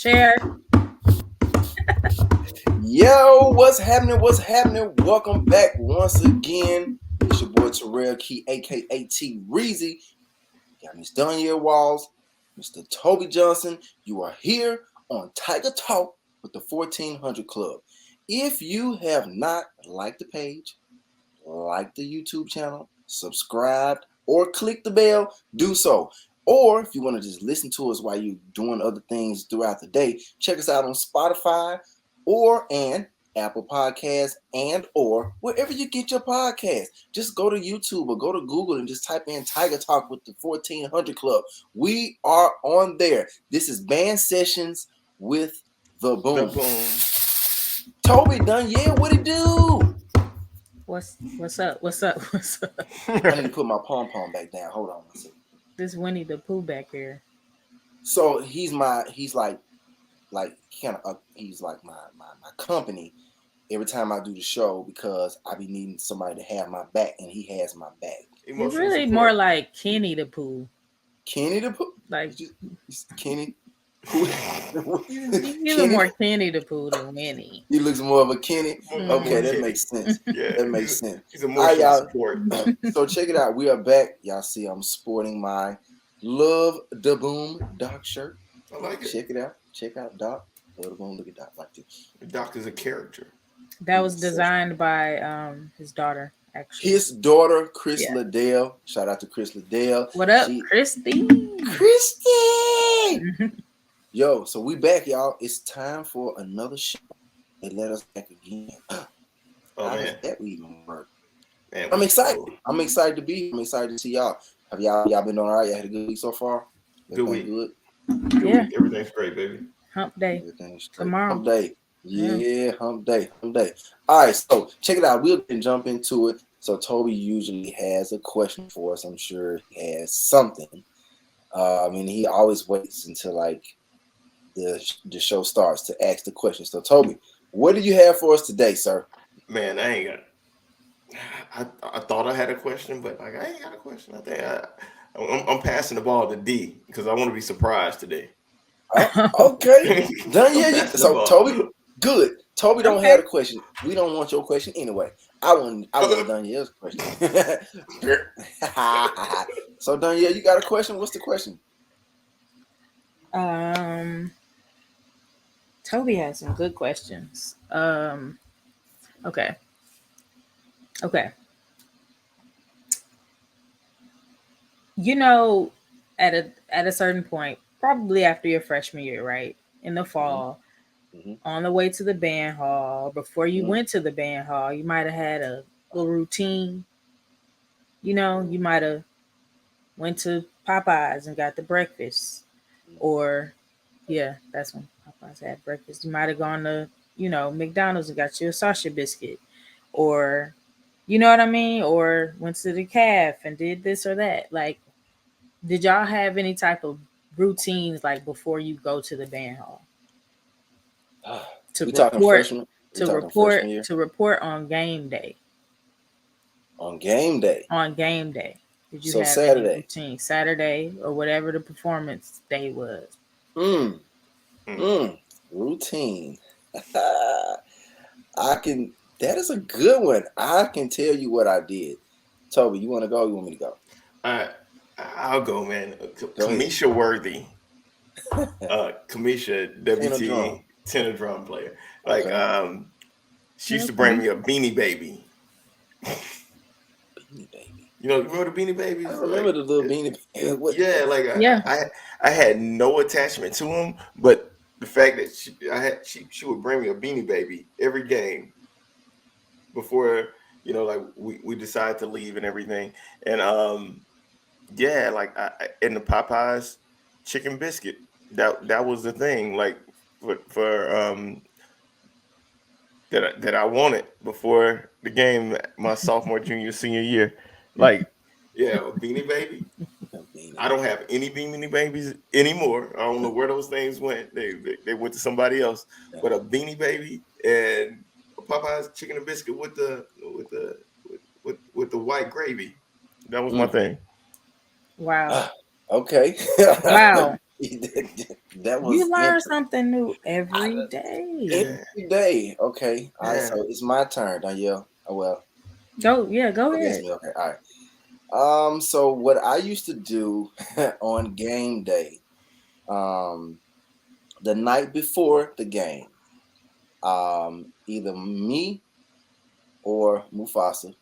Chair. Yo, what's happening? What's happening? Welcome back once again. It's your boy Terrell Key, aka T Reezy. Got Miss Danielle Walls, Mr. Toby Johnson. You are here on Tiger Talk with the 1400 Club. If you have not liked the page, liked the YouTube channel, subscribed, or click the bell, do so. Or if you want to just listen to us while you're doing other things throughout the day, check us out on Spotify and Apple Podcasts and or wherever you get your podcast. Just go to YouTube or go to Google and just type in Tiger Talk with the 1400 Club. We are on there. This is Band Sessions with the Boom. Toby Danielle, what it do? What's up? What's up? I need to put my pom-pom back down. Hold on one second. This Winnie the Pooh back here. So he's like my company every time I do the show because I be needing somebody to have my back, and he has my back. He's really more like Kenny the Pooh. Kenny the Pooh? Like Kenny? He's a more Kenny the Pooh than Winnie. He looks more of a Kenny? Mm-hmm. Okay, that makes sense. Yeah, that makes sense. He's a more support. So check it out. We are back. Y'all see I'm sporting my Love the Boom Doc shirt. I like it. Check it out. Check out Doc. Love the Boom. Look at Doc like this. Doc is a character. That was designed by his daughter, actually. His daughter, Chris Liddell. Shout out to Chris Liddell. What up, Christy? Yo, so we back, y'all. It's time for another show. They let us back again. Oh, How man. does that even work? Man, I'm excited. I'm excited to be here. I'm excited to see y'all. Have y'all been doing all right? Y'all had a good week so far? Good week. Good Yeah. week. Everything's great, baby. Hump day. Everything's great. Tomorrow. Hump day. Yeah, hump day. All right, so check it out. We'll jump into it. So Toby usually has a question for us. I'm sure he has something. He always waits until like the show starts to ask the question. So Toby, what do you have for us today, sir? Man, I ain't got. I thought I had a question, but like I ain't got a question. I think I'm passing the ball to D because I want to be surprised today. Okay, done. Yeah. So Toby, good. Toby don't have a question. We don't want your question anyway. I want Danielle's question. So Danielle, you got a question? What's the question? Toby has some good questions. Okay. You know, at a certain point, probably after your freshman year, right? In the fall, on the way to the band hall, before you went to the band hall, you might have had a little routine. You know, you might have went to Popeyes and got the breakfast. Or, yeah, that's when Popeyes had breakfast. You might have gone to, McDonald's and got you a sausage biscuit. Or, you know what I mean? Or went to the calf and did this or that. Like, did y'all have any type of routines like before you go to the band hall? To report on game day. On game day. Did you have Saturday. Any routine? Saturday or whatever the performance day was. Routine. That is a good one. I can tell you what I did. Toby, you want to go or you want me to go? I'll go, man. Kamisha Worthy. Kamisha, WT, tenor drum player. Like, she used to bring me a Beanie Baby. Beanie Baby. You remember the Beanie Babies? I remember the little Beanie Baby. Yeah, I had no attachment to them, but the fact that she would bring me a Beanie Baby every game before, we decided to leave and everything. And, in the Popeyes chicken biscuit, that was the thing, like, for that I wanted before the game my sophomore, junior, senior year. Like, yeah, a Beanie Baby. I don't have any Beanie Babies anymore. I don't know where those things went. They went to somebody else. But a Beanie Baby and Popeyes chicken and biscuit with the white gravy. That was my thing. Wow. Okay. Wow. That was You learn something new every day. every day. Okay. All right. So it's my turn, Danielle. Oh well. Go ahead. Me. Okay. All right. So what I used to do on game day, the night before the game, either me or Mufasa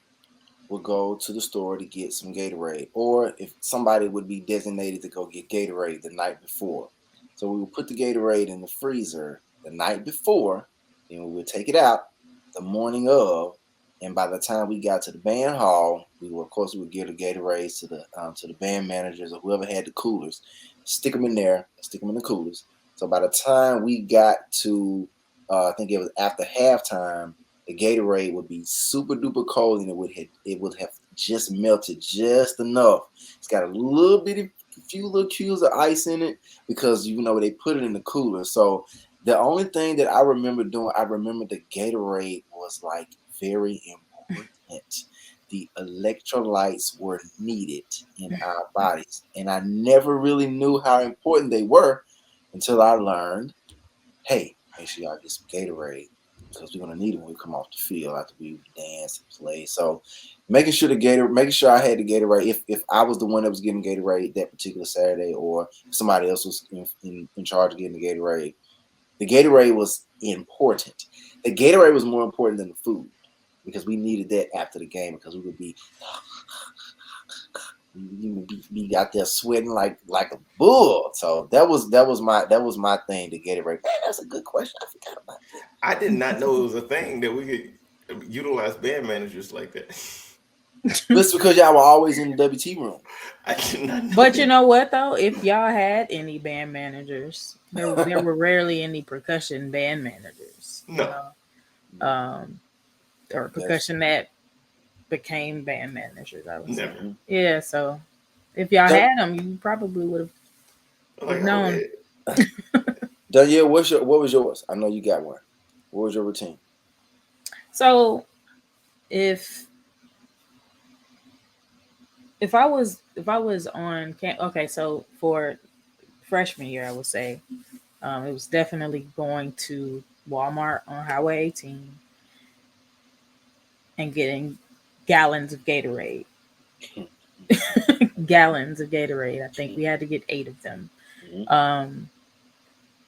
would go to the store to get some Gatorade, or if somebody would be designated to go get Gatorade the night before. So we would put the Gatorade in the freezer the night before, then we would take it out the morning of, and by the time we got to the band hall, of course we would give the Gatorades to the band managers or whoever had the coolers, stick them in there, stick them in the coolers. So by the time we got to, I think it was after halftime, the Gatorade would be super duper cold, and it would have just melted just enough. It's got a few little cubes of ice in it because they put it in the cooler. So the only thing that I remember doing, I remember the Gatorade was like very important. The electrolytes were needed in our bodies, and I never really knew how important they were until I learned, hey, make sure y'all get some Gatorade, because we're gonna need it when we come off the field after we dance and play. So making sure I had the Gatorade if I was the one that was getting Gatorade that particular Saturday, or if somebody else was in charge of getting the Gatorade. The Gatorade was important. The Gatorade was more important than the food, because we needed that after the game, because we would be out there sweating like a bull. So that was my thing to Gatorade. Man, that's a good question. I forgot about that. I did not know it was a thing that we could utilize band managers like that. That's because y'all were always in the WT room. I did not know. But you know what though? If y'all had any band managers, there were rarely any percussion band managers. No. Or percussion that became band managers. I would Never. say. Yeah. So if y'all had them, you probably would have known. Danielle, what was yours? I know you got one. What was your routine? So if I was on okay, so for freshman year, I would say it was definitely going to Walmart on Highway 18 and getting gallons of Gatorade. Gallons of Gatorade. I think we had to get 8 of them.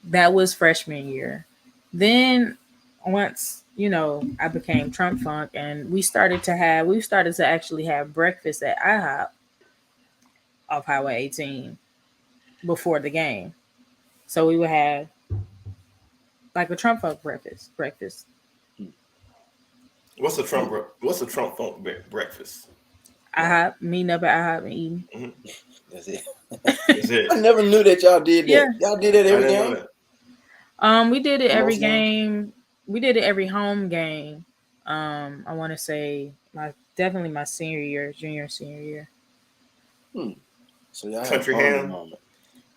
That was freshman year. Then once I became Trump Funk, and we started to actually have breakfast at IHOP off Highway 18 before the game. So we would have like a Trump Funk breakfast. What's a Trump Funk breakfast? IHOP, meeting up at IHOP and eating. Mm-hmm. That's it. I never knew that y'all did that. Yeah. Y'all did that every game? We did it every game. We did it every home game. I want to say definitely my senior year. So y'all country ham.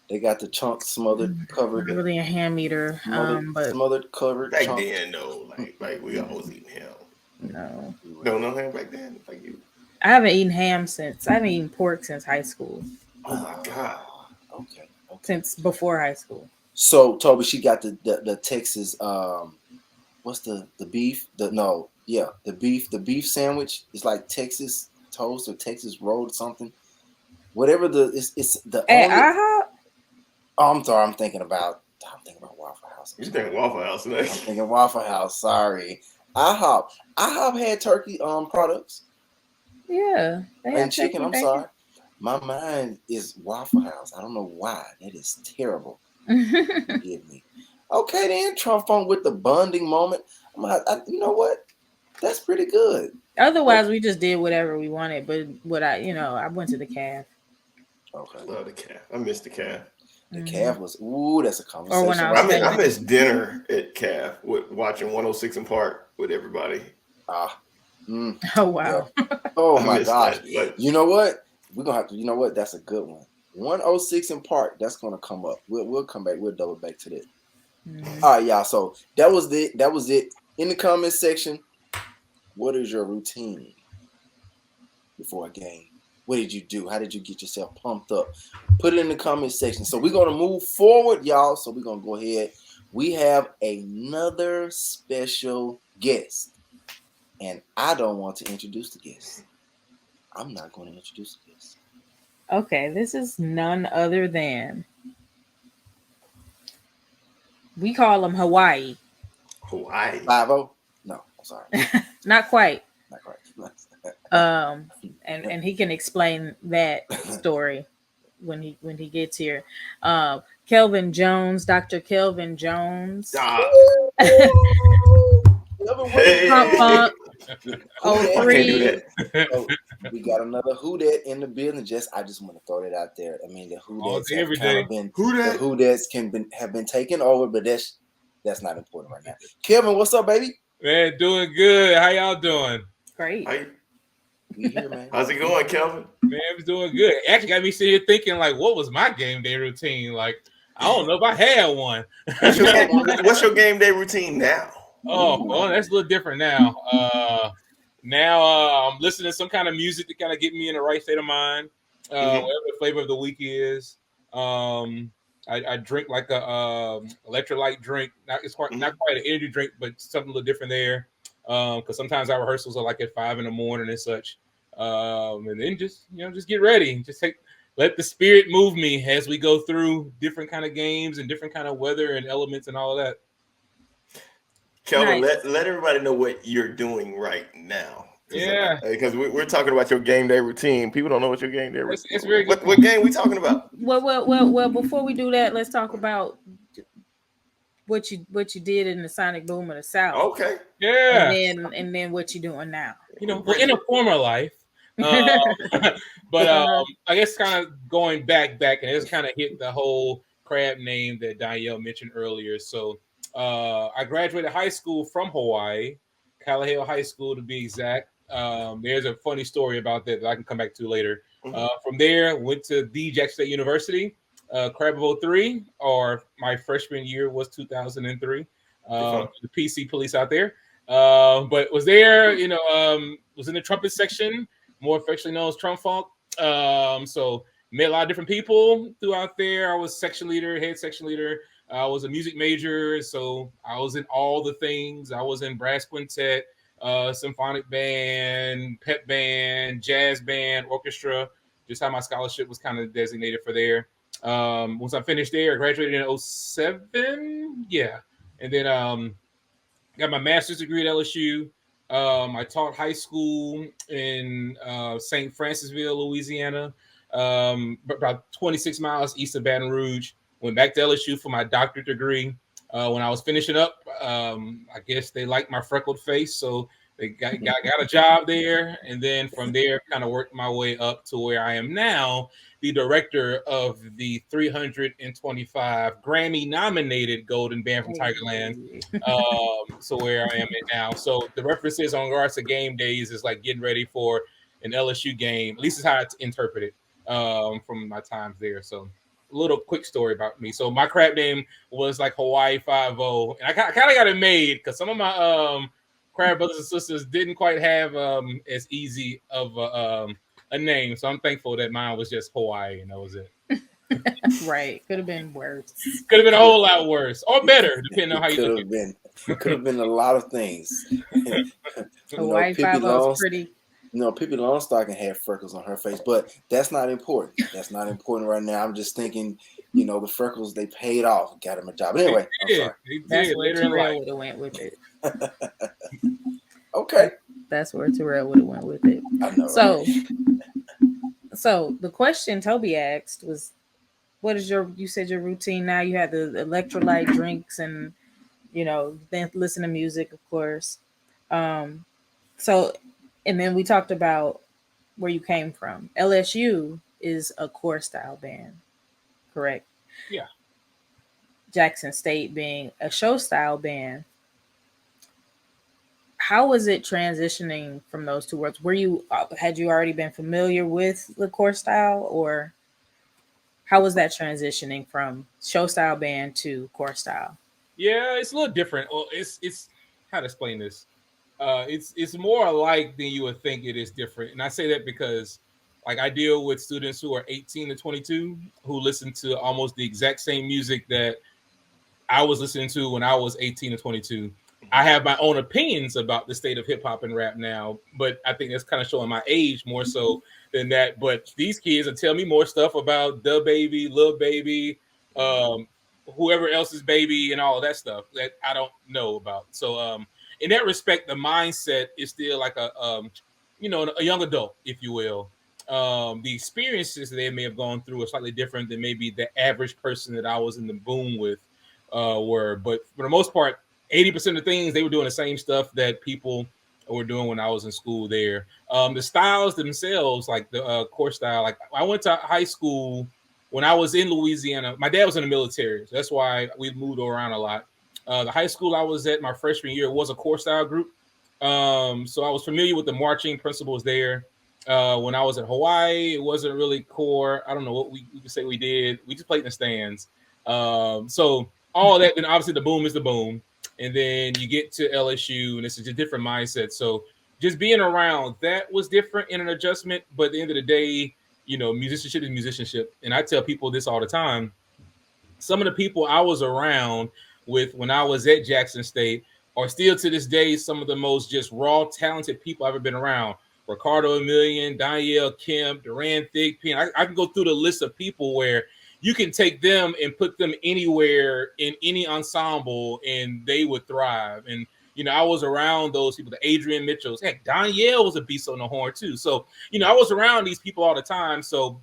They got the chunks smothered, covered. Not really a ham eater, but smothered, covered. Back then, though, like we always eating ham. No ham back then, like you. I haven't eaten pork since high school. Oh my god. Okay. Since before high school. So Toby, she got the Texas. What's the beef? The beef sandwich. It's like Texas toast or Texas roll or something. Whatever it's the only. IHOP? Oh, I'm sorry. I'm thinking about Waffle House. You thinking Waffle House? I'm thinking Waffle House. Sorry. IHOP had turkey products. Yeah. And chicken. I'm sorry. My mind is Waffle House. I don't know why. That is terrible. Forgive me. Okay, then Trump Funk with the bonding moment. You know what? That's pretty good. Otherwise, we just did whatever we wanted. But I went to the calf. Okay. Love the calf. I miss the calf. The calf was that's a conversation. Or when I miss dinner at calf with watching 106 in Park with everybody. Oh wow. Yeah. Oh my gosh. You know what? We're gonna have to. You know what? That's a good one. 106 in Park. That's gonna come up. We'll come back. We'll double back to that. All right, y'all. So that was it. In the comment section, what is your routine before a game? What did you do? How did you get yourself pumped up? Put it in the comment section. So we're going to move forward, y'all. So we're going to go ahead. We have another special guest. And I don't want to introduce the guest. I'm not going to introduce the guest. Okay, this is none other than, we call him Hawaii. Hawaii. 5-0? No, I'm sorry. Not quite. Not quite. And he can explain that story when he gets here. Kelvin Jones, Dr. Kelvin Jones. Hey. Punk. I can't do that. So we got another Who Dat in the building. I just want to throw that out there. I mean, the Who Dats have kind of been the Who Dats have been taken over, but that's not important right now. Kelvin, what's up, baby? Man, doing good. How y'all doing? Great. We here, man. How's it going, Kelvin? Man, it's doing good. Actually got me sitting here thinking, like, what was my game day routine? Like, I don't know if I had one. What's your game day routine now? Oh, well, that's a little different now. Now I'm listening to some kind of music to kind of get me in the right state of mind. Whatever the flavor of the week is. I drink like a electrolyte drink. Not quite an energy drink, but something a little different there. Because sometimes our rehearsals are like at 5 a.m. and such. And then just get ready. Let the spirit move me as we go through different kind of games and different kind of weather and elements and all of that. Kelvin, let everybody know what you're doing right now. Yeah, because we're talking about your game day routine. People don't know what your game day routine. It's very good. What game we talking about? Well. Before we do that, let's talk about what you did in the Sonic Boom of the South. Okay. Yeah. And then what you doing now? In a former life. But I guess kind of going back, and it's kind of hit the whole crab name that Danielle mentioned earlier. So I graduated high school from Hawaii, Kalaheo High School to be exact. There's a funny story about that I can come back to later. From there, went to the Jackson State University, Crab of 03, or my freshman year was 2003. The PC police out there. But was there, was in the trumpet section, more affectionately known as Trump Funk. So met a lot of different people throughout there. I was section leader, head section leader. I was a music major, so I was in all the things. I was in brass quintet, symphonic band, pep band, jazz band, orchestra, just how my scholarship was kind of designated for there. Once I finished there, I graduated in 2007. Yeah. And then got my master's degree at LSU. I taught high school in St. Francisville, Louisiana, about 26 miles east of Baton Rouge. Went back to LSU for my doctorate degree. When I was finishing up, I guess they liked my freckled face, so they got a job there. And then from there, kind of worked my way up to where I am now, the director of the 325 Grammy-nominated Golden Band from Tigerland. So where I am at now. So the references on regards to game days is like getting ready for an LSU game. At least is how I interpret it from my times there. So a little quick story about me. So my crap name was like Hawaii 5-0. And I kind of got it made because some of my crab brothers and sisters didn't quite have as easy of a name. So I'm thankful that mine was just Hawaii and that was it. Right. Could have been worse. Could have been a whole lot worse or better, depending on how you look at it. Could have been a lot of things. Hawaii 5-0 is pretty. Pippi Longstocking had freckles on her face, but that's not important. That's not important right now. I'm just thinking, the freckles, they paid off, got him a job. But anyway, I'm sorry. That's where Terrell would have went with it. Okay. That's where Terrell would have went with it. I know, So the question Toby asked was, what is you said your routine now? You had the electrolyte drinks and, then listen to music, of course. And then we talked about where you came from. LSU is a core style band, correct? Yeah. Jackson State being a show style band. How was it transitioning from those two worlds? Had you already been familiar with the core style, or how was that transitioning from show style band to core style? Yeah, it's a little different. Well, it's how to explain this. It's more alike than you would think it is different. And I say that because Like I deal with students who are 18 to 22 who listen to almost the exact same music that I was listening to when I was 18 to 22. I have my own opinions about the state of hip hop and rap now, but I think that's kind of showing my age more so than that. But these kids will tell me more stuff about the baby, Lil Baby, whoever else's baby, and all of that stuff that I don't know about. So, in that respect, the mindset is still like a young adult, if you will. The experiences that they may have gone through are slightly different than maybe the average person that I was in the boom with were. But for the most part, 80% of things they were doing the same stuff that people were doing when I was in school there. The styles themselves, like the core style, like I went to high school when I was in Louisiana. My dad was in the military, so that's why we moved around a lot. The high school I was at my freshman year was a core style group. So I was familiar with the marching principles there. When I was at Hawaii, it wasn't really core. I don't know what we could say we did. We just played in the stands. So all that, then obviously the boom is the boom. And then you get to LSU, and it's a different mindset. So just being around that was different in an adjustment. But at the end of the day, musicianship is musicianship. And I tell people this all the time. Some of the people I was around with when I was at Jackson State are still to this day some of the most just raw, talented people I've ever been around. Ricardo Emilion, Danielle Kemp, Duran Thigpen. I can go through the list of people where you can take them and put them anywhere in any ensemble and they would thrive. And, I was around those people, the Adrian Mitchells. Heck, Danielle was a beast on the horn too. So, I was around these people all the time. So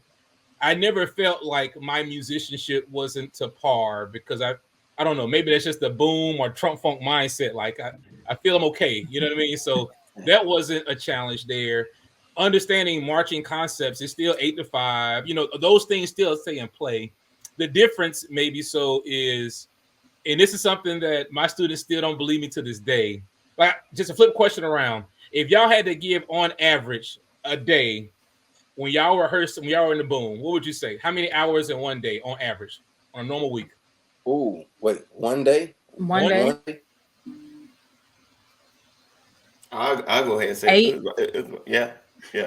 I never felt like my musicianship wasn't to par because I don't know, maybe that's just the boom or Trump funk mindset. Like I feel I'm okay. You know what I mean? So that wasn't a challenge there. Understanding marching concepts is still 8 to 5. Those things still stay in play. The difference maybe so is, and this is something that my students still don't believe me to this day. Like just a flip question around. If y'all had to give on average a day when y'all rehearsed, when y'all were in the boom, what would you say? How many hours in one day on average on a normal week? Oh, wait, one day? One day? One day? I'll go ahead and say 8.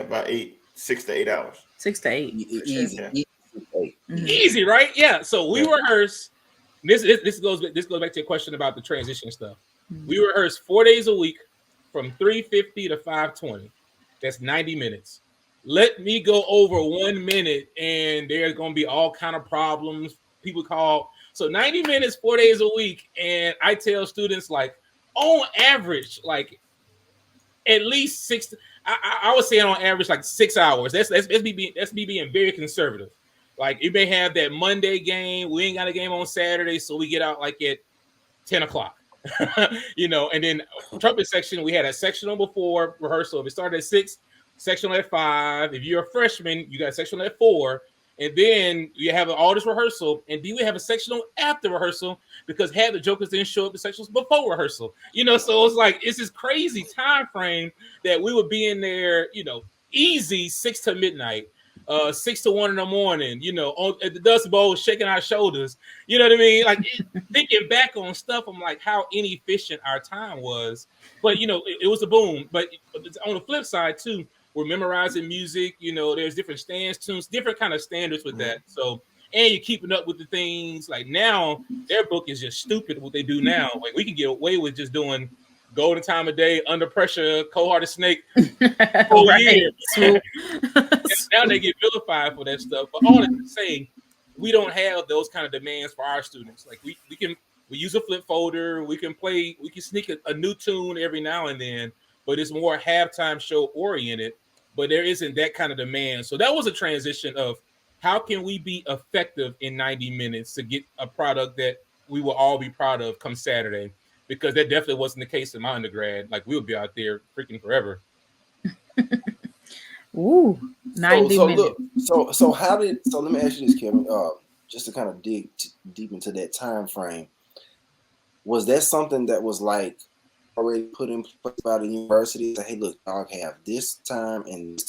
About 6 to 8 hours. 6 to 8. Easy. Sure. Easy, right? Yeah. So we rehearse. This goes back to your question about the transition stuff. Mm-hmm. We rehearse 4 days a week from 3:50 to 5:20. That's 90 minutes. Let me go over 1 minute, and there's going to be all kind of problems. People call. So 90 minutes, 4 days a week, and I tell students like on average, like at least 6. I would say on average like 6 hours. That's me being very conservative. Like you may have that Monday game. We ain't got a game on Saturday, so we get out like at 10 o'clock. And then trumpet section, we had a sectional before rehearsal. If it started at 6, sectional at 5. If you're a freshman, you got a sectional at 4. And then you have all this rehearsal, and then we have a sectional after rehearsal because half the jokers didn't show up to sectionals before rehearsal. So it's like it's this crazy time frame that we would be in there, easy 6 to midnight, 6 to 1 in the morning, at the Dust Bowl, shaking our shoulders. You know what I mean? Like thinking back on stuff, I'm like how inefficient our time was. But it was a boom. But on the flip side too. We're memorizing music, there's different stands, tunes, different kind of standards with that. So, and you're keeping up with the things. Like now, their book is just stupid what they do now. Like we can get away with just doing Golden Time of Day, Under Pressure, Cold Hearted Snake. Right. Now they get vilified for that stuff. But all that to say, we don't have those kind of demands for our students. Like we use a flip folder, we can sneak a new tune every now and then, but it's more halftime show oriented. But there isn't that kind of demand. So that was a transition of how can we be effective in 90 minutes to get a product that we will all be proud of come Saturday, because that definitely wasn't the case in my undergrad. Like we would be out there freaking forever. Ooh, 90 minutes. Look, so let me ask you this, Kelvin, just to kind of dig deep into that time frame. Was that something that was like already put in place by the university? Say, hey, look, y'all have this time and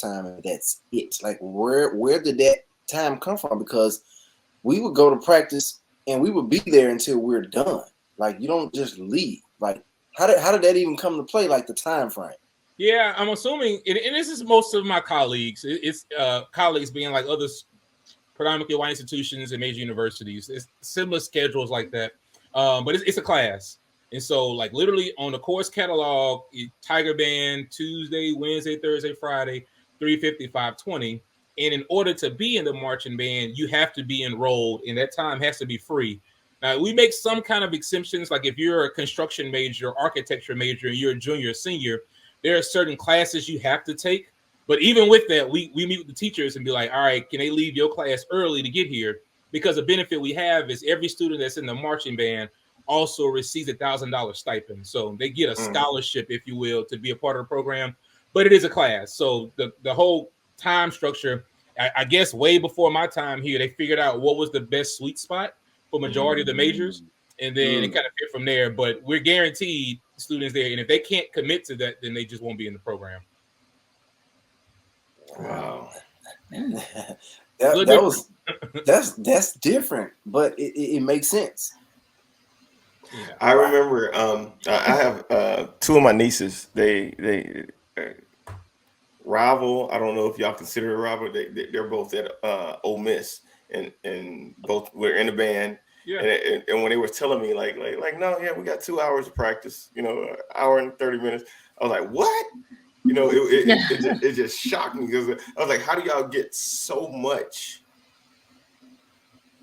that's it. Like, where did that time come from? Because we would go to practice and we would be there until we're done. Like, you don't just leave. Like, how did that even come to play? Like the time frame. Yeah, I'm assuming, and this is most of my colleagues. It's colleagues being like others, predominantly white institutions and major universities. It's similar schedules like that, but it's a class, and so like literally on the course catalog, Tiger Band Tuesday, Wednesday, Thursday, Friday, 350, 520. And in order to be in the marching band, you have to be enrolled, and that time has to be free. Now we make some kind of exemptions, like if you're a construction major, architecture major, and you're a junior or senior, there are certain classes you have to take. But even with that, we meet with the teachers and be like, all right, can they leave your class early to get here? Because the benefit we have is every student that's in the marching band also receives $1,000 stipend. So they get a scholarship, if you will, to be a part of the program. But it is a class. So the whole time structure, I guess way before my time here, they figured out what was the best sweet spot for majority of the majors. And then it kind of fit from there. But we're guaranteed students there. And if they can't commit to that, then they just won't be in the program. Wow. That's different, but it makes sense. Yeah. I remember I have two of my nieces. They rival. I don't know if y'all consider a rival. They're both at Ole Miss, and both were in the band. Yeah. And when they were telling me like no, yeah, we got 2 hours of practice, an hour and 30 minutes. I was like, what? It just shocked me, because I was like, how do y'all get so much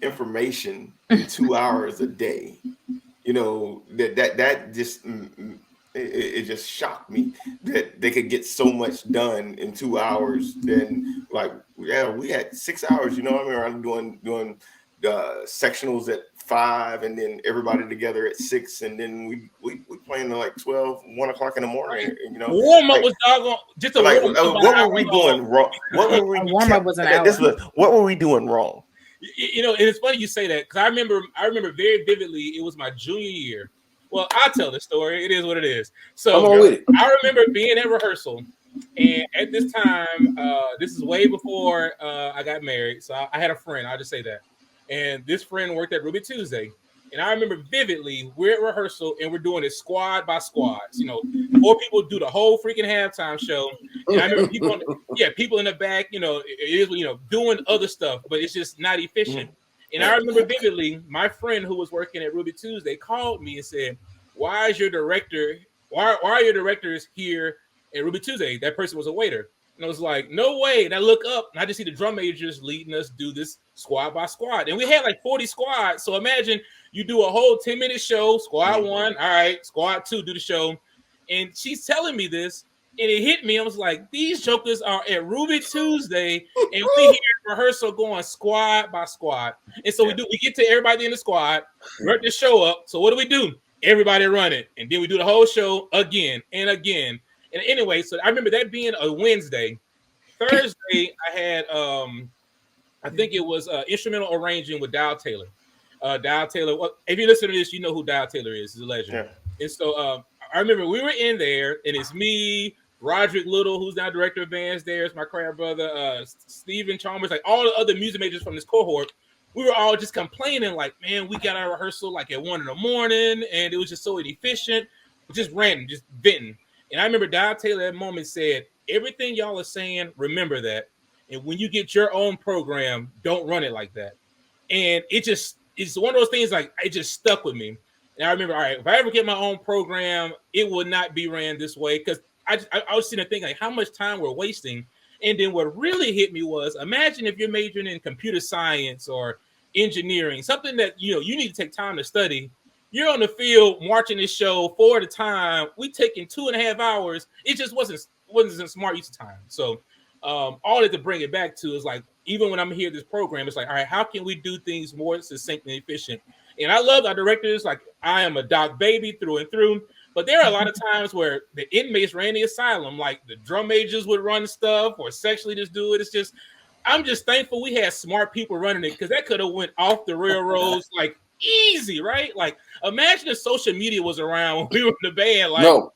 information in 2 hours a day? That just it just shocked me that they could get so much done in 2 hours. Then we had 6 hours. I remember I'm doing sectionals at 5, and then everybody together at 6, and then we playing to like 12, 1 o'clock in the morning. Warm up was doggone. Just what were we doing wrong? What were we? Warm up was an hour. What were we doing wrong? And it's funny you say that, because I remember very vividly. It was my junior year. Well, I'll tell the story. It is what it is. So I remember being at rehearsal, and at this time, this is way before I got married. So I had a friend. I'll just say that. And this friend worked at Ruby Tuesday. And I remember vividly, we're at rehearsal and we're doing it squad by squads. 4 people do the whole freaking halftime show. And I remember people in the back, it is, doing other stuff, but it's just not efficient. And I remember vividly, my friend who was working at Ruby Tuesday called me and said, why are your directors here at Ruby Tuesday? That person was a waiter. And I was like, no way. And I look up and I just see the drum majors leading us do this squad by squad. And we had like 40 squads. So imagine you do a whole 10-minute show, squad 1, all right, squad 2, do the show. And she's telling me this, and it hit me. I was like, these jokers are at Ruby Tuesday, and we here at rehearsal going squad by squad. And so we get to everybody in the squad, run the show up. So what do? Everybody run it. And then we do the whole show again and again. And anyway, so I remember that being a Wednesday. Thursday, I had, I think it was instrumental arranging with Dial Taylor. Dial Taylor, well, if you listen to this, you know who Dial Taylor is. He's a legend. Yeah. And so I remember we were in there, and it's me, Roderick Little, who's now director of bands there. It's my crab brother, Stephen Chalmers, like all the other music majors from this cohort. We were all just complaining, like, man, we got our rehearsal like at 1 a.m, and it was just so inefficient, just random, just venting. And I remember Dial Taylor at that moment said, everything y'all are saying, remember that. And when you get your own program, don't run it like that. And it's one of those things, like, it just stuck with me. And I remember, all right, if I ever get my own program, it would not be ran this way. Because I was sitting there thinking, like, how much time we're wasting. And then what really hit me was, imagine if you're majoring in computer science or engineering, something that, you need to take time to study. You're on the field marching this show 4 at a time. We taking 2.5 hours. It just wasn't a smart use of time. So all that to bring it back to is, like, even when I'm here at this program, it's like, all right, how can we do things more succinct and efficient? And I love our directors. Like, I am a doc baby through and through. But there are a lot of times where the inmates ran the asylum, like the drum majors would run stuff or sexually just do it. It's just, I'm just thankful we had smart people running it, because that could have went off the railroads like easy, right? Like, imagine if social media was around when we were in the band. Like, no.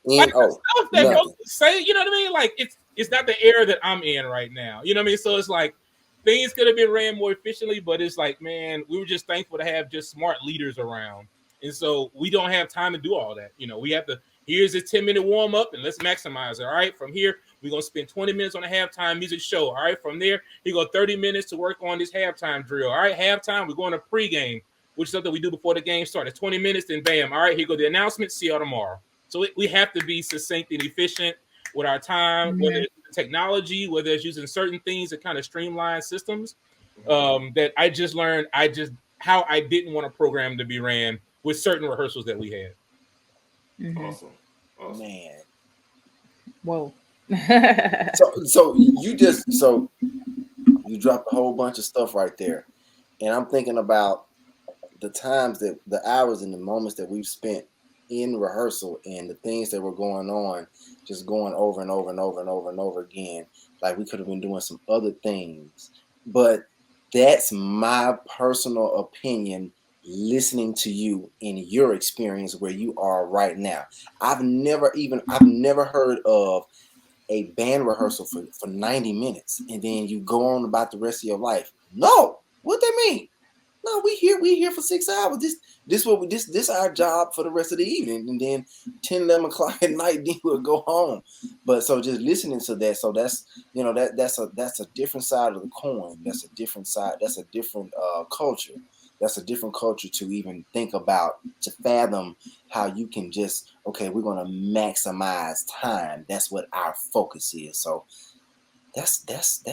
Like stuff that goes to say, you know what I mean? Like, it's not the era that I'm in right now. You know what I mean? So it's like things could have been ran more efficiently, but it's like, man, we were just thankful to have just smart leaders around. And so we don't have time to do all that. We have to Here's a 10-minute warm up, and let's maximize it. All right, from here we're gonna spend 20 minutes on a halftime music show. All right, from there you go 30 minutes to work on this halftime drill. All right, halftime we're going to pregame, which is something we do before the game starts. 20 minutes, then bam. All right, here go the announcement. See y'all tomorrow. So we have to be succinct and efficient with our time, whether it's technology, whether it's using certain things that kind of streamline systems. That I just learned, how I didn't want a program to be ran with certain rehearsals that we had. Awesome. Man. Whoa. so you dropped a whole bunch of stuff right there, and I'm thinking about the times that the hours and the moments that we've spent in rehearsal and the things that were going on, just going over and over and over and over and over again. Like we could have been doing some other things, but that's my personal opinion. Listening to you in your experience where you are right now, I've never heard of a band rehearsal for 90 minutes and then you go on about the rest of your life. No, what that mean? No, we here for 6 hours. This our job for the rest of the evening, and then 10, 11 o'clock at night, then we'll go home. But so just listening to that, so that's that's a different side of the coin. That's a different side. That's a different culture. That's a different culture to even think about, to fathom how you can just, okay, we're going to maximize time. That's what our focus is. So that's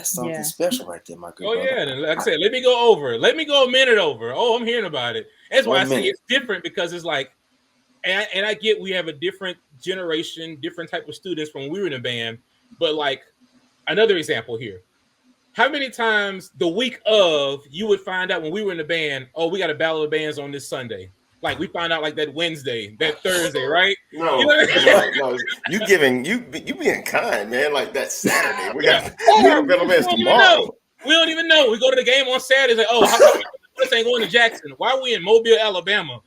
something special right there, my good brother. Yeah, and like I said, let me go a minute over. Oh, I'm hearing about it. That's why I say it's different, because it's like, and I get we have a different generation, different type of students from when we were in a band, but like another example here. How many times the week of you would find out when we were in the band, oh, we got a battle of bands on this Sunday. Like we found out like that Wednesday, that Thursday, right? No, no. You being kind, man. Like that Saturday, we got battle of bands tomorrow. We don't even know. We go to the game on Saturday. Like, oh, how come this ain't going to Jackson? Why are we in Mobile, Alabama?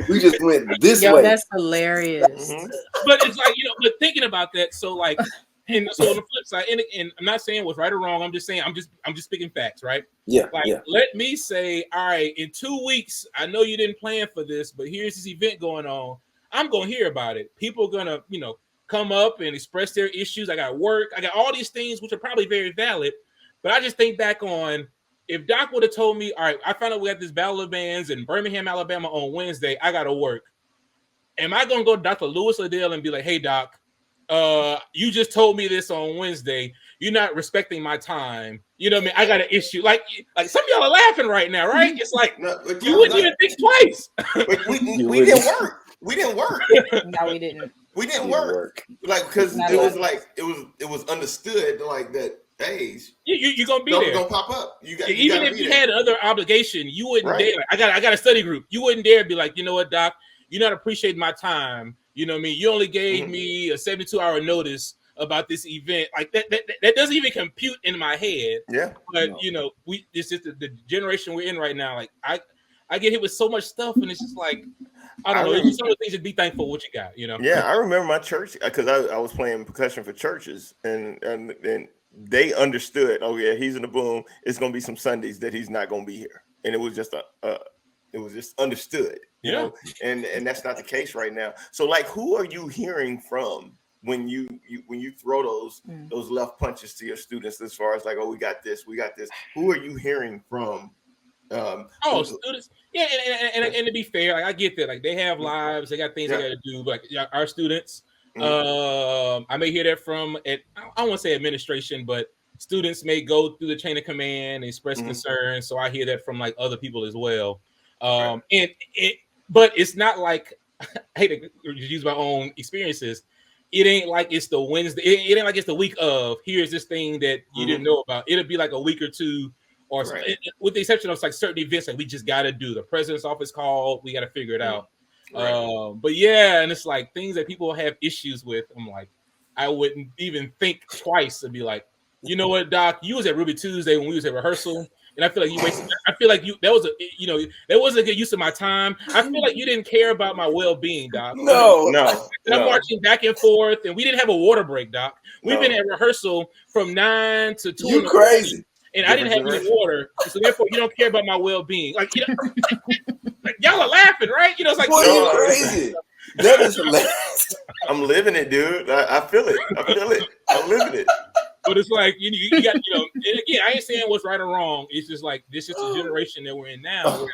We just went this way. That's hilarious. But it's like, but thinking about that, so like. And so on the flip side, and I'm not saying what's right or wrong. I'm just saying I'm just speaking facts, right? Yeah. Let me say, all right, in 2 weeks, I know you didn't plan for this, but here's this event going on. I'm gonna hear about it. People are gonna, come up and express their issues. I got work. I got all these things which are probably very valid. But I just think back on if Doc would have told me, all right, I found out we got this battle of bands in Birmingham, Alabama on Wednesday. I gotta work. Am I gonna go to Dr. Lewis Liddell and be like, hey, Doc? You just told me this on Wednesday. You're not respecting my time. You know what I mean? I got an issue. Like some of y'all are laughing right now, right? It's like you wouldn't even think twice. we didn't work. We didn't work. No, we didn't. We didn't work. Like because it was understood like that. Hey, you're gonna be there. Gonna pop up. Even if you had other obligation, you wouldn't dare. I got a study group. You wouldn't dare be like, you know what, Doc? You're not appreciating my time. You know what I mean? You only gave me a 72-hour notice about this event. Like that doesn't even compute in my head. Yeah. But it's just the generation we're in right now. Like I get hit with so much stuff, and it's just like I don't know. It's just some of the things to be thankful for what you got. Yeah, I remember my church because I was playing percussion for churches, and they understood. Oh yeah, he's in the boom. It's gonna be some Sundays that he's not gonna be here, and it was just it was just understood. You know, and that's not the case right now. So like, who are you hearing from when you throw those left punches to your students as far as like, oh, we got this. Who are you hearing from? Students. Yeah, and to be fair, like I get that. Like they have lives, they got things they got to do. But like our students, I may hear that from I don't want to say administration, but students may go through the chain of command and express concern. So I hear that from like other people as well. But it's not like I hate to use my own experiences. It ain't like it's the Wednesday. It ain't like it's the week of here's this thing that you didn't know about. It'll be like a week or two, or with the exception of like certain events that we just got to do. The president's office called. We got to figure it out. But yeah, and it's like things that people have issues with. I'm like, I wouldn't even think twice to be like, you know what, Doc? You was at Ruby Tuesday when we was at rehearsal. And I feel like you wasted. I feel like that wasn't a good use of my time. I feel like you didn't care about my well-being, Doc. No. I'm marching back and forth, and we didn't have a water break, Doc. We've been at rehearsal from 9 to 2. You crazy? And I didn't have any water, so therefore you don't care about my well-being. Like like y'all are laughing, right? It's like you crazy. That is hilarious. I'm living it, dude. I feel it. I feel it. I'm living it. But it's like you got and again, I ain't saying what's right or wrong. It's just like this is the generation that we're in now. Where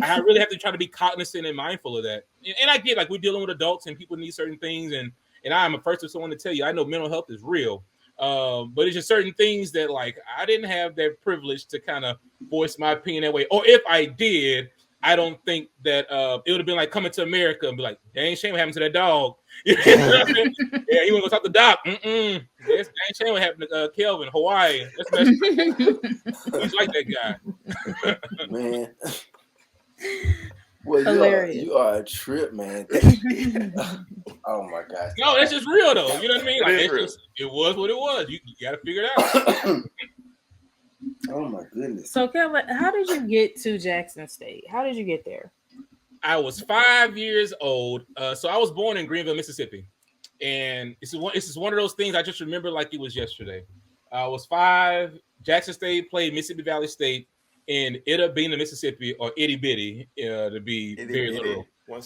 I really have to try to be cognizant and mindful of that. And I get like we're dealing with adults and people need certain things, and I'm a first of someone to tell you I know mental health is real. But it's just certain things that like I didn't have that privilege to kind of voice my opinion that way. Or if I did, I don't think that it would have been like coming to America and be like, dang shame what happened to that dog. Yeah, he went to talk to Doc. Dang shame what happened to Kelvin, Hawaii. That's much like that guy. Man. Well, you are a trip, man. Oh my gosh. No, that's just real though. You know what I mean? Like it was what it was. You got to figure it out. Oh my goodness. So Kelvin, how did you get to Jackson State? How did you get there? I was 5 years old. So I was born in Greenville, Mississippi. And this is one of those things I just remember like it was yesterday. I was 5. Jackson State played Mississippi Valley State in Ida Bena, Mississippi, or Itty Bitty, to be very literal. But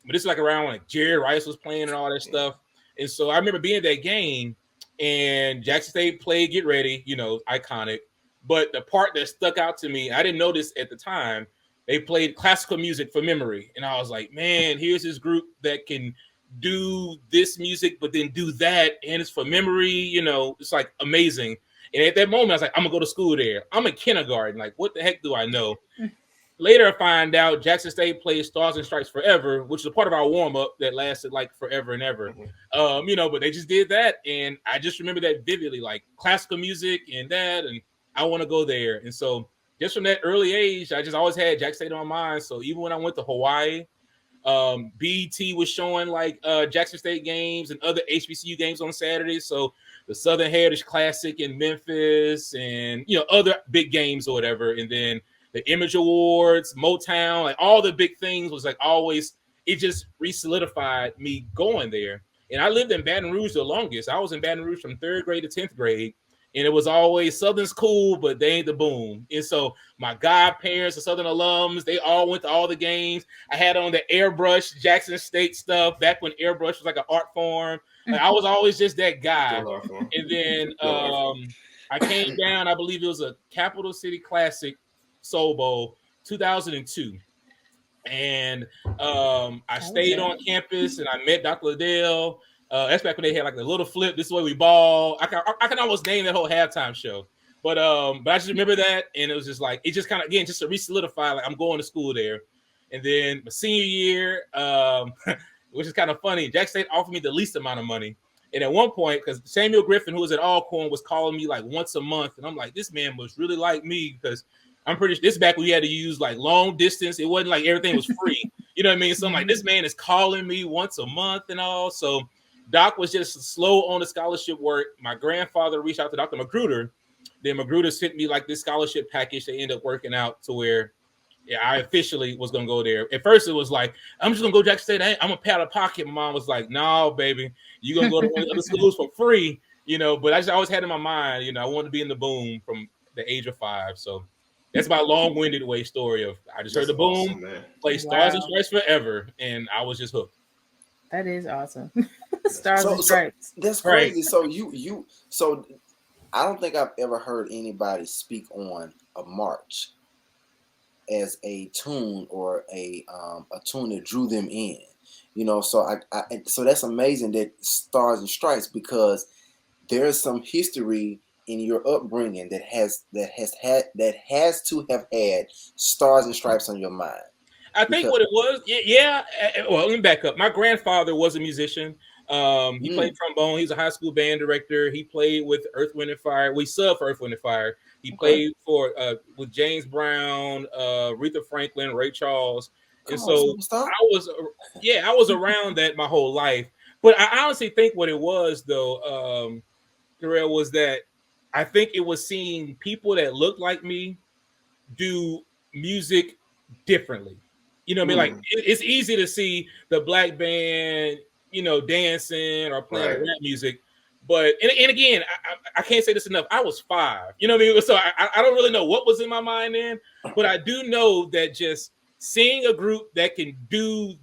this is like around when like Jerry Rice was playing and all that stuff. And so I remember being at that game, and Jackson State played Get Ready, iconic. But the part that stuck out to me, I didn't know this at the time, they played classical music for memory. And I was like, man, here's this group that can do this music, but then do that. And it's for memory, it's like amazing. And at that moment, I was like, I'm going to go to school there. I'm in kindergarten. Like, what the heck do I know? Later, I find out Jackson State plays Stars and Stripes Forever, which is a part of our warm-up that lasted like forever and ever. But they just did that. And I just remember that vividly, like classical music and that. And I want to go there. And so just from that early age, I just always had Jackson State on my mind. So even when I went to Hawaii, BET was showing like Jackson State games and other HBCU games on Saturdays. So the Southern Heritage Classic in Memphis and, other big games or whatever. And then the Image Awards, Motown, like all the big things was like always, it just re-solidified me going there. And I lived in Baton Rouge the longest. I was in Baton Rouge from 3rd grade to 10th grade. And it was always Southern's cool, but they ain't the boom. And so my godparents, the Southern alums, they all went to all the games. I had on the airbrush Jackson State stuff back when airbrush was like an art form. Like, I was always just that guy. And then I came down, I believe it was a Capital City Classic Soul Bowl 2002. And I stayed on campus and I met Dr. Liddell. That's back when they had like the little flip. This is the way we ball. I can almost name that whole halftime show. But I just remember that, and it was just like it just kind of again just to re-solidify like I'm going to school there. And then my senior year, which is kind of funny, Jackson State offered me the least amount of money. And at one point, because Samuel Griffin, who was at Alcorn, was calling me like once a month, and I'm like, this man must really like me because I'm pretty sure this is back when we had to use like long distance. It wasn't like everything was free. You know what I mean? So I'm like, this man is calling me once a month and all. So Doc was just slow on the scholarship work. My grandfather reached out to Dr. Magruder. Then Magruder sent me like this scholarship package. They ended up working out to where I officially was going to go there. At first, it was like, I'm just going to go to Jackson State. I'm going to pay out of pocket. My mom was like, no, baby, you're going to go to one of the other schools for free. But I just always had in my mind, I wanted to be in the boom from the age of 5. So that's my long-winded way story of I just heard the boom, play Stars and Stripes Forever, and I was just hooked. That is awesome. Stars and Stripes. That's crazy. Right. So I don't think I've ever heard anybody speak on a march as a tune or a tune that drew them in. So so that's amazing that Stars and Stripes, because there's some history in your upbringing that has to have had Stars and Stripes on your mind. I think what it was, well, let me back up. My grandfather was a musician. He played trombone. He was a high school band director. He played with Earth, Wind, and Fire. We subbed for Earth, Wind, and Fire. He played for with James Brown, Aretha Franklin, Ray Charles. And so I was around that my whole life. But I honestly think what it was, though, Terrell, was that I think it was seeing people that looked like me do music differently. You know what I mean? Like it's easy to see the black band, dancing or playing rap music. But and again, I can't say this enough. I was 5. You know what I mean? So I don't really know what was in my mind then, but I do know that just seeing a group that can do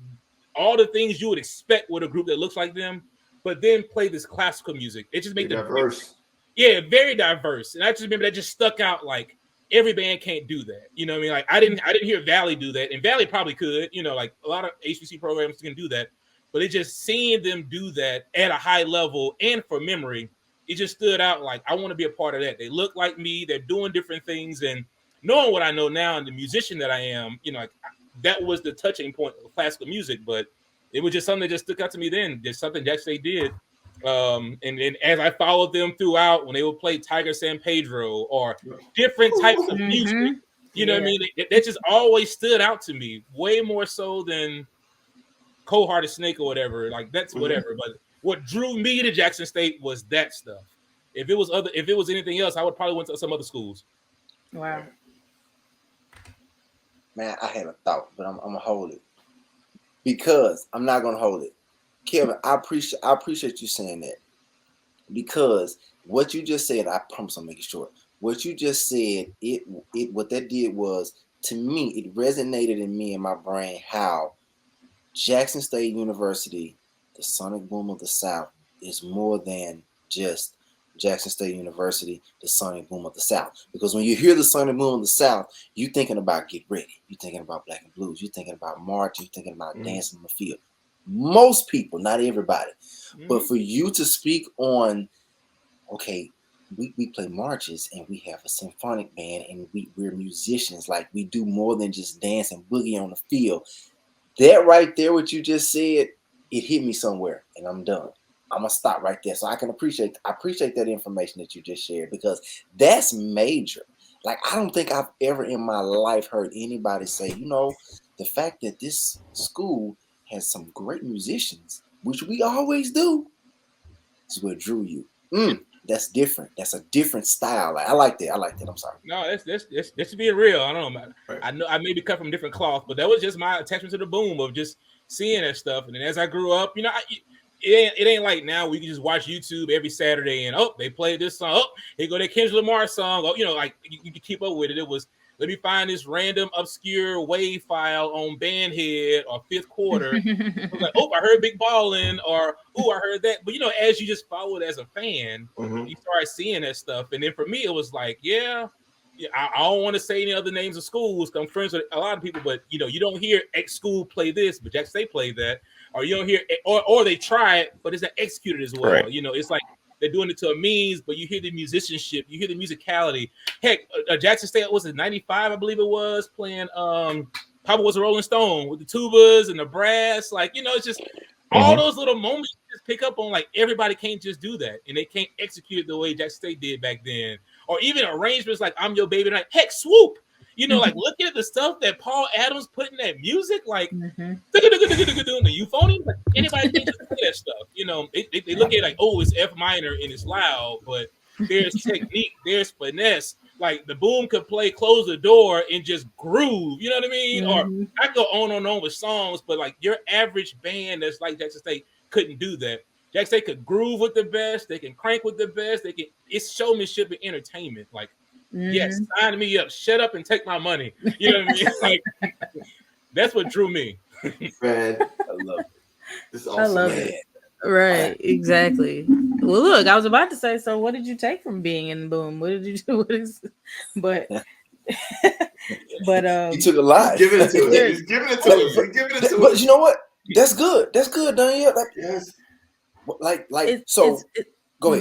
all the things you would expect with a group that looks like them, but then play this classical music. It just made them diverse. Yeah, very diverse. And I just remember that just stuck out. Like every band can't do that. You know what I mean? Like I didn't hear VIII do that, and VIII probably could. You know, like a lot of HBC programs can do that, but it just seeing them do that at a high level and for memory, it just stood out. Like I want to be a part of that. They look like me. They're doing different things, and knowing what I know now and the musician that I am, you know, like, that was the touching point of classical music. But it was just something that just stuck out to me then. Just something Jack State did. And then as I followed them throughout, when they would play Tiger San Pedro or different types of music, you know what I mean? That just always stood out to me way more so than Cold Hearted Snake or whatever. Like that's whatever. But what drew me to Jackson State was that stuff. If it was anything else, I would probably went to some other schools. Wow. Man, I had a thought, but I'm gonna hold it because I'm not gonna hold it. Kelvin, I appreciate you saying that because what you just said, I promise I'll make it short. What you just said, what that did was, to me, it resonated in me and my brain how Jackson State University, the sonic boom of the South, is more than just Jackson State University, the sonic boom of the South. Because when you hear the sonic boom of the South, you're thinking about Get Ready. You're thinking about Black and Blues. You're thinking about March. You're thinking about Dancing on the Field. Most people, not everybody. But for you to speak on, okay, we play marches and we have a symphonic band and we're musicians. Like we do more than just dance and boogie on the field. That right there, what you just said, it hit me somewhere and I'm done. I'm gonna stop right there. So I appreciate that information that you just shared because that's major. Like I don't think I've ever in my life heard anybody say, you know, the fact that this school has some great musicians, which we always do, is what drew you. That's different. That's a different style. I like that. I'm sorry. No, that's being real. I don't know. Right. I know I may be cut from different cloth, but that was just my attachment to the boom of just seeing that stuff. And then as I grew up, you know, it ain't like now we can just watch YouTube every Saturday and they played this song. Oh, here go that Kendrick Lamar song. Oh, you know, like you can keep up with it. It was, let me find this random obscure wave file on Bandhead or Fifth Quarter. I was like, I heard Big Ballin', or I heard that. But you know, as you just follow it as a fan, you start seeing that stuff. And then for me, it was like, I don't want to say any other names of schools. I'm friends with a lot of people, but you know, you don't hear X school play this, but Jackson State played that, or you don't hear, or they try it, but it's not executed as well. Right. You know, it's like they're doing it to a means, but you hear the musicianship, you hear the musicality. Heck, Jackson State was in '95, I believe it was, playing Papa Was a Rolling Stone with the tubas and the brass. Like, you know, it's just all those little moments you just pick up on. Like, everybody can't just do that, and they can't execute it the way Jackson State did back then. Or even arrangements like I'm Your Baby Tonight. Heck, Swoop. You know, like look at the stuff that Paul Adams put in that music, like the euphonium. Like anybody can just play that stuff. You know, they look at it like, it's F minor and it's loud, but there's technique, there's finesse. Like the boom could play Close the Door and just groove. You know what I mean? Or I go on and on with songs, but like your average band that's like Jackson State couldn't do that. Jackson State could groove with the best. They can crank with the best. It's showmanship and entertainment. Like. Yes, sign me up. Shut up and take my money. You know what I mean? Like that's what drew me. Man, I love it. This is awesome. I love it. Right, exactly. Well, look, I was about to say. So, what did you take from being in Boom? What did you do? But he took a lot. He's giving it to us. He's giving it to us. He's giving it to us. But you know what? That's good. That's good, Danielle. Yes. Go ahead. I'm sorry. Go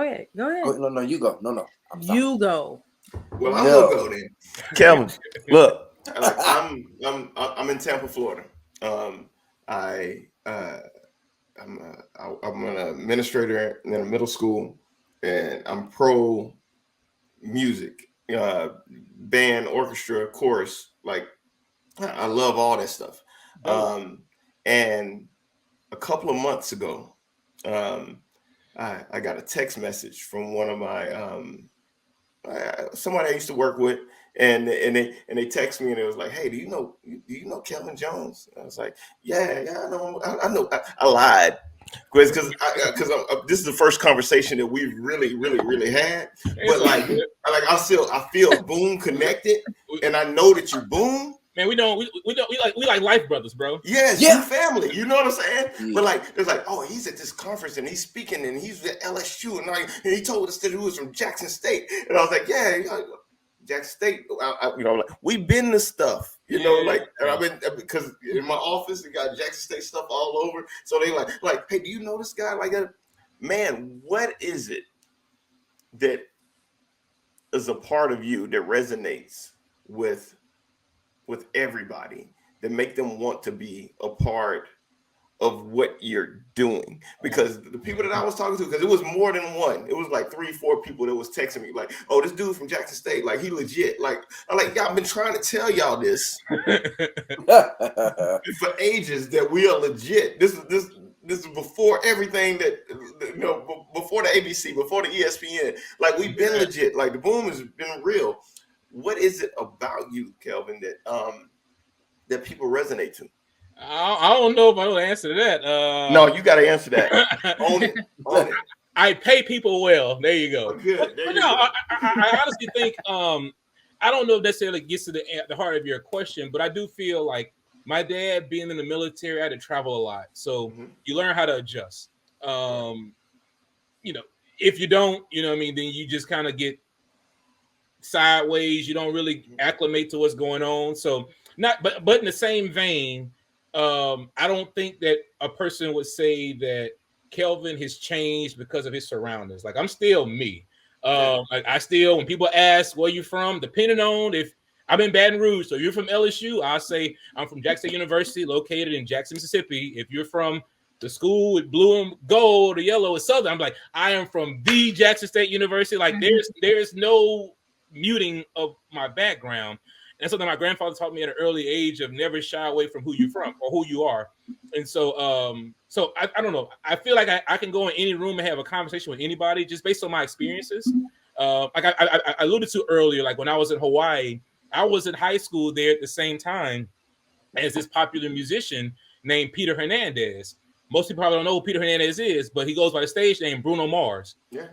ahead. No, you go. No. You go. Well, I'm gonna go then. Kelvin, look, I'm in Tampa, Florida. I'm an administrator in a middle school, and I'm pro music, band, orchestra, chorus. Like I love all that stuff. And a couple of months ago, I got a text message from one of my someone I used to work with, and they text me and it was like, "Hey, do you know Kelvin Jones?" And I was like, "Yeah, I know. I know." I lied because this is the first conversation that we've really had. But I feel Boom connected, and I know that you Boom. Man, we like life brothers, bro. Yes, yeah, family. You know what I'm saying? Yeah. But like, it's like, oh, he's at this conference and he's speaking and he's at LSU and he told us that he was from Jackson State, and I was like, yeah, Jackson State. You know, like we've been to stuff, you know, like, and I've been because in my office we got Jackson State stuff all over. So they like, hey, do you know this guy? Like, man, what is it that is a part of you that resonates with everybody, that make them want to be a part of what you're doing? Because the people that I was talking to, because it was more than one, it was like 3-4 people that was texting me like, oh, this dude from Jackson State, like he legit. Like I'm like, yeah, I've been trying to tell y'all this for ages that we are legit. This is before everything that, you know, before the ABC, before the ESPN. Like we've been legit. Like the boom has been real. What is it about you, Kelvin, that people resonate to? I don't know if I know the answer to that. No, you got to answer that. Own it. I pay people well. There you go. Oh, good. There you go. go. I honestly think I don't know if necessarily gets to the heart of your question, but I do feel like my dad being in the military, I had to travel a lot, so you learn how to adjust. You know, if you don't, you know what I mean, then you just kind of get sideways. You don't really acclimate to what's going on. So but in the same vein, I don't think that a person would say that Kelvin has changed because of his surroundings. Like I'm still me. Like I still, when people ask where you from, depending on if I'm in Baton Rouge, so if you're from LSU, I'll say I'm from Jackson University, located in Jackson, Mississippi. If you're from the school with blue and gold or yellow or southern, I'm like, I am from the Jackson State University. Like there's no muting of my background. And something my grandfather taught me at an early age of never shy away from who you're from or who you are. And so, so I don't know. I feel like I can go in any room and have a conversation with anybody just based on my experiences. Like I alluded to earlier, like when I was in Hawaii, I was in high school there at the same time as this popular musician named Peter Hernandez. Most people probably don't know who Peter Hernandez is, but he goes by the stage name Bruno Mars. Yeah.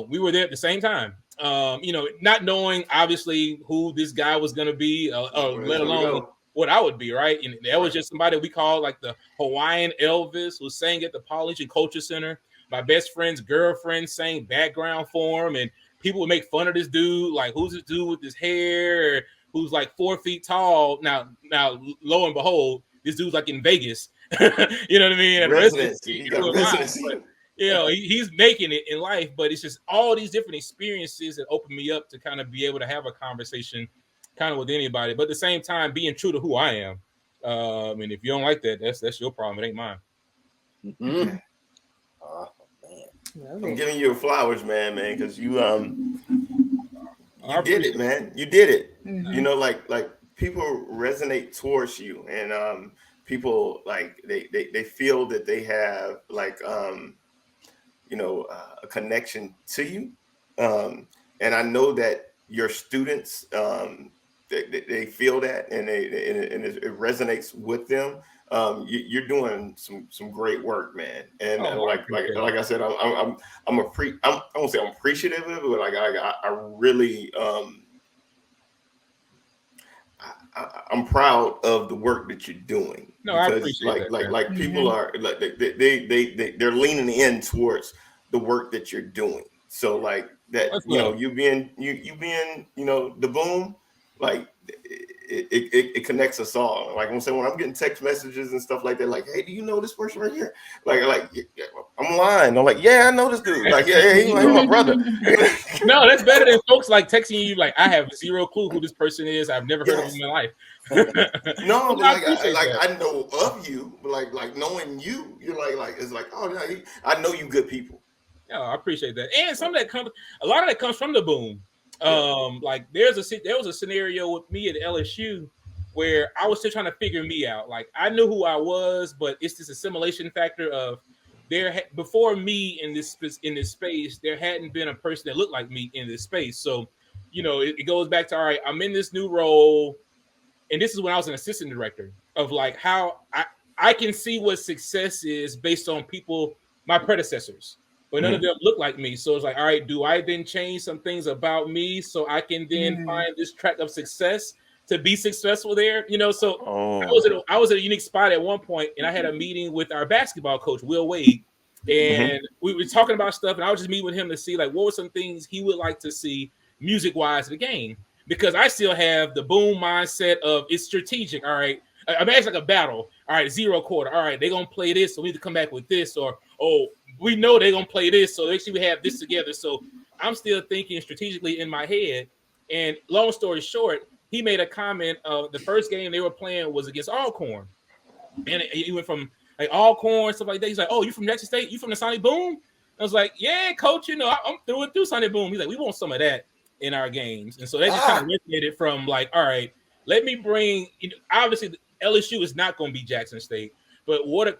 We were there at the same time. You know, not knowing obviously who this guy was going to be, let alone what I would be, right? And that was just somebody we called like the Hawaiian Elvis, who sang at the Polynesian Culture Center. My best friend's girlfriend sang background for him, and people would make fun of this dude, like, who's this dude with his hair, who's like 4 feet tall. Now, lo and behold, this dude's like in Vegas. You know what I mean? And residency. But, you know, he's making it in life, but it's just all these different experiences that open me up to kind of be able to have a conversation kind of with anybody, but at the same time being true to who I am. And if you don't like that, that's your problem. It ain't mine. Mm-hmm. Oh man, I'm giving you flowers, man, because you did it, man. You did it. Mm-hmm. You know, like people resonate towards you, and people like they feel that they have like you know, a connection to you, and I know that your students they feel that, and it resonates with them. You're doing some great work, man. And like I said, I won't say I'm appreciative of it, but like I really I'm proud of the work that you're doing. No, I appreciate that. Like people are like they're leaning in towards the work that you're doing. So like that, you know, you being you know, the boom, like it connects us all. Like I'm saying, when I'm getting text messages and stuff like that, like, hey, do you know this person right here? Like I'm lying. I'm like, yeah, I know this dude. Like, yeah, he's my brother. No, that's better than folks like texting you like, I have zero clue who this person is. I've never heard of him in my life. No, but I know of you, but like knowing you, you're like it's like, oh yeah, I know you good people. Yeah, I appreciate that. And some of that a lot of that comes from the boom. Like there was a scenario with me at LSU where I was still trying to figure me out. Like I knew who I was, but it's this assimilation factor of before me in this space, there hadn't been a person that looked like me in this space. So, you know, it goes back to, all right, I'm in this new role, and this is when I was an assistant director, of like how I can see what success is based on people, my predecessors. But none of them look like me. So it's like, all right, do I then change some things about me so I can then find this track of success to be successful there. So I was at a unique spot at one point, and I had a meeting with our basketball coach, Will Wade, and we were talking about stuff, and I was just meeting with him to see like what were some things he would like to see music wise in the game, because I still have the boom mindset of it's strategic. All right, imagine like a battle. All right, 0 quarter. All right, they're gonna play this, so we need to come back with this, or we know they're gonna play this, so actually we have this together. So I'm still thinking strategically in my head. And long story short, he made a comment of the first game they were playing was against Alcorn, and he went from like Alcorn stuff like that. He's like, "Oh, you from Jackson State? You from the Sonny Boom?" I was like, "Yeah, coach. I'm through and through Sonny Boom." He's like, "We want some of that in our games," and so that just kind of resonated from like, all right, let me bring. Obviously, LSU is not going to be Jackson State, but what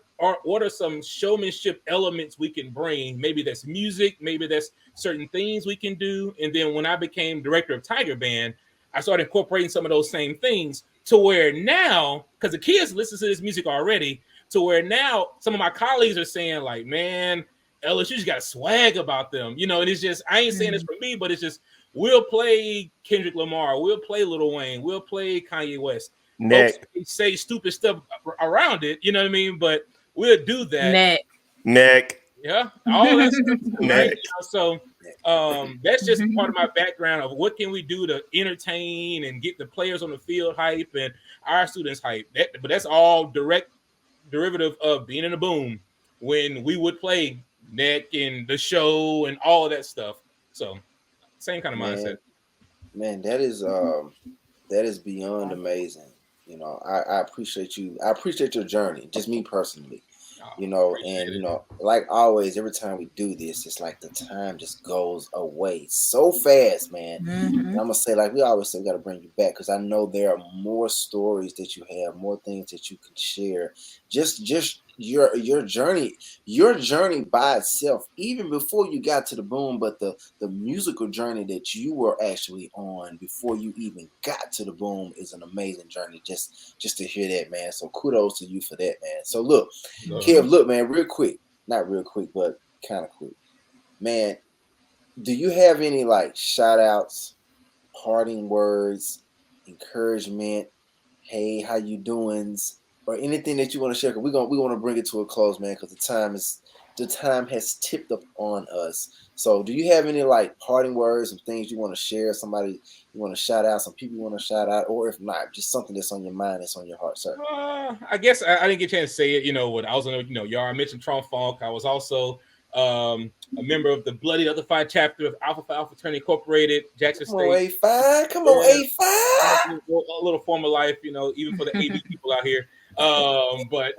are some showmanship elements we can bring? Maybe that's music, maybe that's certain things we can do. And then when I became director of Tiger Band, I started incorporating some of those same things to where now, because the kids listen to this music already, to where now some of my colleagues are saying like, man, LSU's got swag about them, and it's just, I ain't saying this for me, but it's just, we'll play Kendrick Lamar, we'll play Lil Wayne, we'll play Kanye West. Folks say stupid stuff around it, you know what I mean? But we'll do that. Neck. Yeah, all that stuff, right? So that's just part of my background of what can we do to entertain and get the players on the field hype and our students hype. But that's all direct derivative of being in a boom when we would play Neck and the show and all of that stuff. So same kind of mindset. Man, that is beyond amazing. I appreciate you. I appreciate your journey, just me personally. Like always, every time we do this, it's like the time just goes away so fast, man. And I'm gonna say, like we always say, we gotta bring you back because I know there are more stories that you have, more things that you can share. Just your journey by itself, even before you got to the boom, but the musical journey that you were actually on before you even got to the boom is an amazing journey. Just to hear that, man. So kudos to you for that, man. So look, Kev, look, man, real quick, not real quick, but kind of quick, man. Do you have any like shout outs, parting words, encouragement? Hey, how you doing? Or anything that you want to share? Cause we want to bring it to a close, man. Because the time has tipped up on us. So, do you have any like parting words, some things you want to share? Somebody you want to shout out? Some people you want to shout out? Or if not, just something that's on your mind, that's on your heart, sir. I guess I didn't get a chance to say it. When I was on, y'all mentioned Trump Funk. I was also a member of the Bloody Other Five chapter of Alpha Phi Alpha Fraternity Incorporated, Jackson State. Come on, A5. A little former life, even for the AB people out here. But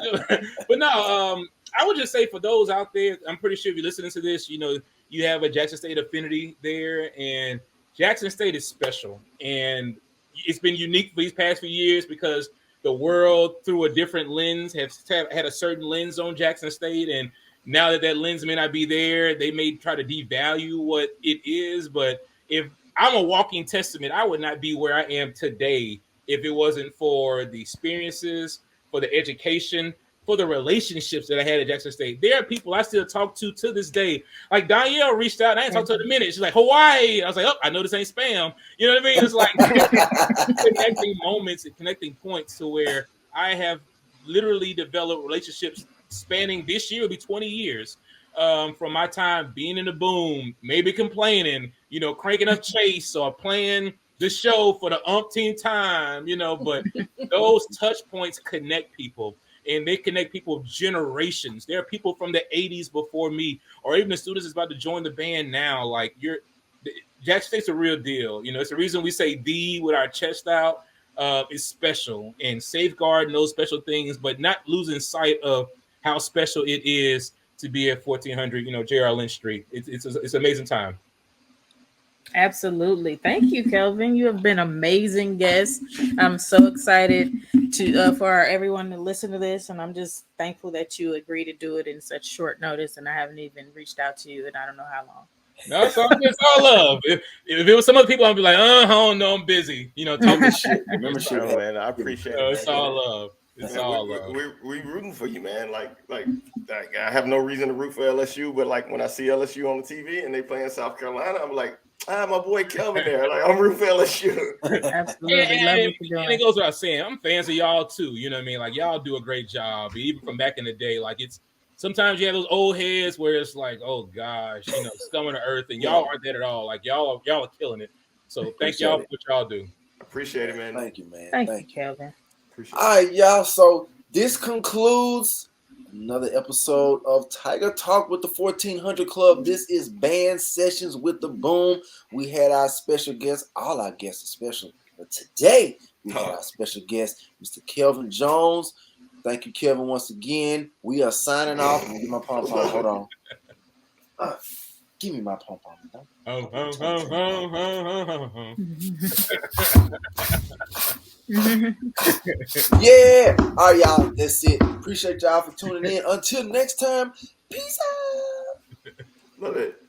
no, I would just say for those out there, I'm pretty sure if you're listening to this, you have a Jackson State affinity there, and Jackson State is special, and it's been unique for these past few years because the world, through a different lens, has had a certain lens on Jackson State, and now that lens may not be there, they may try to devalue what it is. But if I'm a walking testament, I would not be where I am today if it wasn't for the experiences, for the education, for the relationships that I had at Jackson State. There are people I still talk to this day. Like Danielle reached out, and I ain't talked to her in a minute. She's like, Hawaii. I was like, oh, I know this ain't spam. You know what I mean? It's like connecting moments and connecting points to where I have literally developed relationships spanning this year will be 20 years from my time being in the boom, maybe complaining, cranking up Chase or playing the show for the umpteenth time, but those touch points connect people, and they connect people generations. There are people from the 80s before me, or even the students that's about to join the band now. Like Jackson State's a real deal. It's the reason we say D with our chest out is special, and safeguarding those special things, but not losing sight of how special it is to be at 1400, J.R. Lynch Street. It's an amazing time. Absolutely. Thank you, Kelvin. You have been amazing guest. I'm so excited for everyone to listen to this, and I'm just thankful that you agreed to do it in such short notice, and I haven't even reached out to you in I don't know how long. No, it's all love. If it was some other people, I'd be like, I don't know, I'm busy. Talking shit. Remember shit, man. I appreciate it. It's all love. It's all love. We rooting for you, man. Like I have no reason to root for LSU, but like when I see LSU on the TV and they play in South Carolina, I'm like, I have my boy Kelvin there. Like, I'm rooting for LSU. Absolutely. And it goes without saying, I'm fans of y'all too. You know what I mean? Like, y'all do a great job, even from back in the day. Like, it's sometimes you have those old heads where it's like, oh gosh, you know, scum of the earth, and y'all aren't that at all. Like, y'all are killing it. So thank y'all for what y'all do. Appreciate it, man. Thank you, man. Thank you, Kelvin. All right, y'all. So this concludes another episode of Tiger Talk with the 1400 Club. This is Band Sessions with the Boom. We had our special guest. All our guests are special. But today, we had our special guest, Mr. Kelvin Jones. Thank you, Kelvin, once again. We are signing off. Let me get my pom-pom. Hold on. Give me my pom-pom. Yeah. All right, y'all. That's it. Appreciate y'all for tuning in. Until next time, peace out. Love it.